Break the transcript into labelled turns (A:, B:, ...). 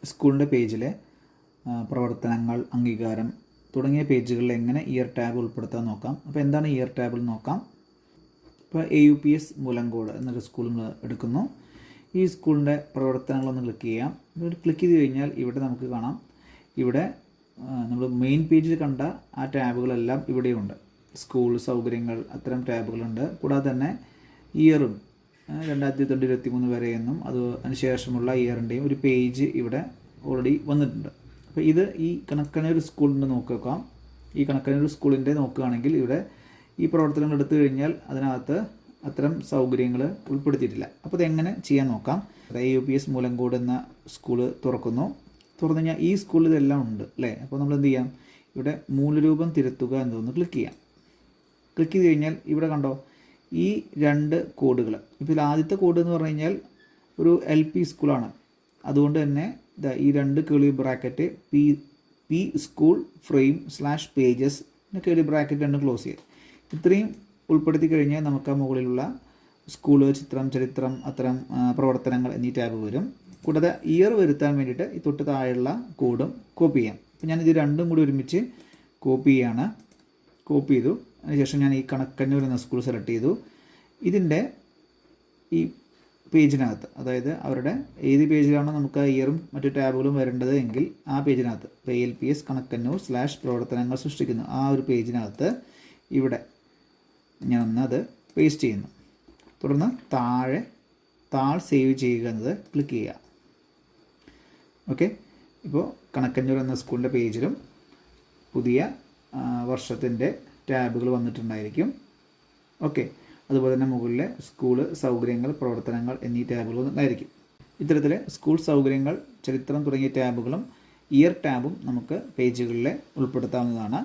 A: സ്കൂളിൻ്റെ പേജിലെ പ്രവർത്തനങ്ങൾ, അംഗീകാരം തുടങ്ങിയ പേജുകളിൽ എങ്ങനെ ഇയർ ടാബ് ഉൾപ്പെടുത്താൻ നോക്കാം. അപ്പോൾ എന്താണ് ഇയർ ടാബിൽ നോക്കാം. ഇപ്പോൾ AUPS മൂലങ്കോട് എന്നൊരു സ്കൂൾ നമ്മൾ എടുക്കുന്നു. ഈ സ്കൂളിൻ്റെ പ്രവർത്തനങ്ങളൊന്ന് ക്ലിക്ക് ചെയ്യാം. ക്ലിക്ക് ചെയ്ത് കഴിഞ്ഞാൽ ഇവിടെ നമുക്ക് കാണാം, ഇവിടെ നമ്മൾ മെയിൻ പേജിൽ കണ്ട ആ ടാബുകളെല്ലാം ഇവിടെയുണ്ട്. സ്കൂൾ സൗകര്യങ്ങൾ, അത്തരം ടാബുകളുണ്ട്. കൂടാതെ തന്നെ ഇയറും 2023 വരെയെന്നും അതിനുശേഷമുള്ള ഇയറിൻ്റെയും ഒരു പേജ് ഇവിടെ ഓൾറെഡി വന്നിട്ടുണ്ട്. അപ്പോൾ ഇത് ഈ കണക്കനൂർ സ്കൂളിൻ്റെ നോക്കാം. ഈ കണക്കനൂർ സ്കൂളിൻ്റെ നോക്കുകയാണെങ്കിൽ ഇവിടെ ഈ പ്രവർത്തനങ്ങൾ എടുത്തു കഴിഞ്ഞാൽ അതിനകത്ത് അത്തരം സൗകര്യങ്ങൾ ഉൾപ്പെടുത്തിയിട്ടില്ല. അപ്പോൾ ഇതെങ്ങനെ ചെയ്യാൻ നോക്കാം. AUPS മൂലങ്കോട് എന്ന സ്കൂൾ തുറക്കുന്നു. തുറന്നു കഴിഞ്ഞാൽ ഈ സ്കൂളിൽ ഇതെല്ലാം ഉണ്ട് അല്ലേ. അപ്പോൾ നമ്മൾ എന്ത് ചെയ്യാം, ഇവിടെ മൂലരൂപം തിരുത്തുക എന്നതൊന്ന് ക്ലിക്ക് ചെയ്യാം. ക്ലിക്ക് ചെയ്ത് കഴിഞ്ഞാൽ ഇവിടെ കണ്ടോ ഈ 2 കോഡുകൾ. ഇപ്പോൾ ഇതിൽ ആദ്യത്തെ കോഡ് എന്ന് പറഞ്ഞു കഴിഞ്ഞാൽ ഒരു LP സ്കൂളാണ്. അതുകൊണ്ട് തന്നെ ഈ 2 കേളി ബ്രാക്കറ്റ് പി സ്കൂൾ frame/pages കേളി ബ്രാക്കറ്റ് 2 ക്ലോസ് ചെയ്യുക. ഇത്രയും ഉൾപ്പെടുത്തി കഴിഞ്ഞാൽ നമുക്ക് ആ മുകളിലുള്ള സ്കൂള്, ചിത്രം, ചരിത്രം, അത്തരം പ്രവർത്തനങ്ങൾ എന്നീ ടാബ് വരും. കൂടാതെ ഇയർ വരുത്താൻ വേണ്ടിയിട്ട് ഈ തൊട്ട് താഴെയുള്ള കോഡും കോപ്പി ചെയ്യാം. അപ്പോൾ ഞാനിത് രണ്ടും കൂടി ഒരുമിച്ച് കോപ്പി ചെയ്യാണ്. കോപ്പി ചെയ്തു. അതിനുശേഷം ഞാൻ ഈ കണക്കന്നൂർ എന്ന സ്കൂൾ സെലക്ട് ചെയ്തു. ഇതിൻ്റെ ഈ പേജിനകത്ത്, അതായത് അവരുടെ ഏത് പേജിലാണോ നമുക്ക് ആ ഇയറും മറ്റു ടാബുകളും വരേണ്ടത് എങ്കിൽ ആ പേജിനകത്ത്, ഇപ്പോൾ ALPS കണക്കന്നൂർ /പ്രവർത്തനങ്ങൾ സൃഷ്ടിക്കുന്നു ആ ഒരു പേജിനകത്ത് ഇവിടെ ഞാൻ അത് പേസ്റ്റ് ചെയ്യുന്നു. തുടർന്ന് താഴെ സേവ് ചെയ്യുക എന്നത് ക്ലിക്ക് ചെയ്യുക. ഓക്കെ, ഇപ്പോൾ കണക്കന്നൂർ എന്ന സ്കൂളിൻ്റെ പേജിലും പുതിയ വർഷത്തിൻ്റെ ടാബുകൾ വന്നിട്ടുണ്ടായിരിക്കും. ഓക്കെ, അതുപോലെ തന്നെ മുകളിലെ സ്കൂൾ സൗകര്യങ്ങൾ, പ്രവർത്തനങ്ങൾ എന്നീ ടാബുകൾ ഉണ്ടായിരിക്കും. ഇത്തരത്തിൽ സ്കൂൾ സൗകര്യങ്ങൾ, ചരിത്രം തുടങ്ങിയ ടാബുകളും ഇയർ ടാബും നമുക്ക് പേജുകളിൽ ഉൾപ്പെടുത്താവുന്നതാണ്.